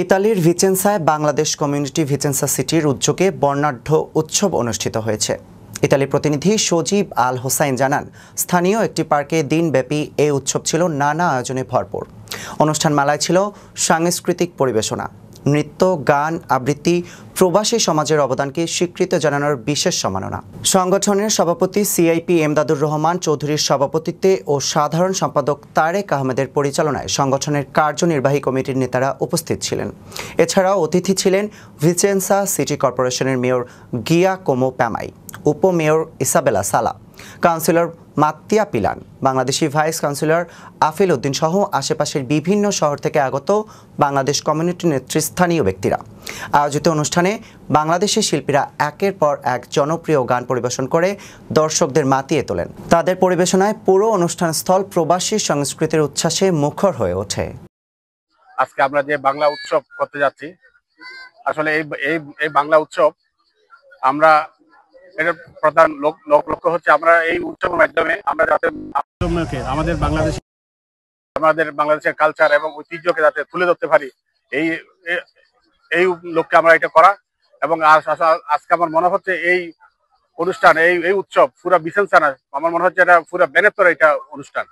ইতালির ভিচেন্সায় Bangladesh community Vicenza সিটির উদ্যোগে বর্ণাঢ্য উৎসব অনুষ্ঠিত হয়েছে। ইতালির প্রতিনিধি সজীব আল হোসাইন জানান, স্থানীয় একটি পার্কে দিনব্যাপী এই উৎসব ছিল নানা আয়োজনে ভরপুর। অনুষ্ঠানমালায় ছিল সাংস্কৃতিক পরিবেশনা, নৃত্য, গান, আবৃত্তি, প্রবাসী সমাজের অবদানকে স্বীকৃতি জানানোর বিশেষ সম্মাননা। সংগঠনের সভাপতি সিআইপি এমদাদুর রহমান চৌধুরীর সভাপতিত্বে ও সাধারণ সম্পাদক তারেক আহমেদের পরিচালনায় সংগঠনের কার্যনির্বাহী কমিটির নেতারা উপস্থিত ছিলেন। এছাড়াও অতিথি ছিলেন ভিচেন্সা সিটি কর্পোরেশনের মেয়র গিয়াকোমো প্যামাই, উপমেয়র Isabella Sala, councillor Mattia Pilan, Bangladeshi vice councillor Afil Uddin সহ আশেপাশের বিভিন্ন শহর থেকে আগত বাংলাদেশ কমিউনিটি নেতৃস্থানীয় ব্যক্তিরা। আয়োজিত অনুষ্ঠানে বাংলাদেশি শিল্পীরা একের পর এক জনপ্রিয় গান পরিবেশন করে দর্শকদের মাতিয়ে তোলেন। তাদের পরিবেশনায় পুরো অনুষ্ঠানস্থল প্রবাসী সংস্কৃতির উচ্ছ্বাসে মুখর হয়ে ওঠে। আজকে আমরা যে বাংলা উৎসব করতে যাচ্ছি, আসলে এই বাংলা উৎসব আমরা এটার প্রধান লক্ষ্য হচ্ছে আমরা এই উৎসবের মাধ্যমে আমরা যাতে আমাদের বাংলাদেশের কালচার এবং ঐতিহ্যকে যাতে তুলে ধরতে পারি, এই এই লক্ষ্যে আমরা এটা করা। এবং আজকে আমার মনে হচ্ছে এই অনুষ্ঠান, এই উৎসব পুরা ভিচেন্সা না, আমার মনে হচ্ছে এটা পুরা বেনেতর এটা অনুষ্ঠান।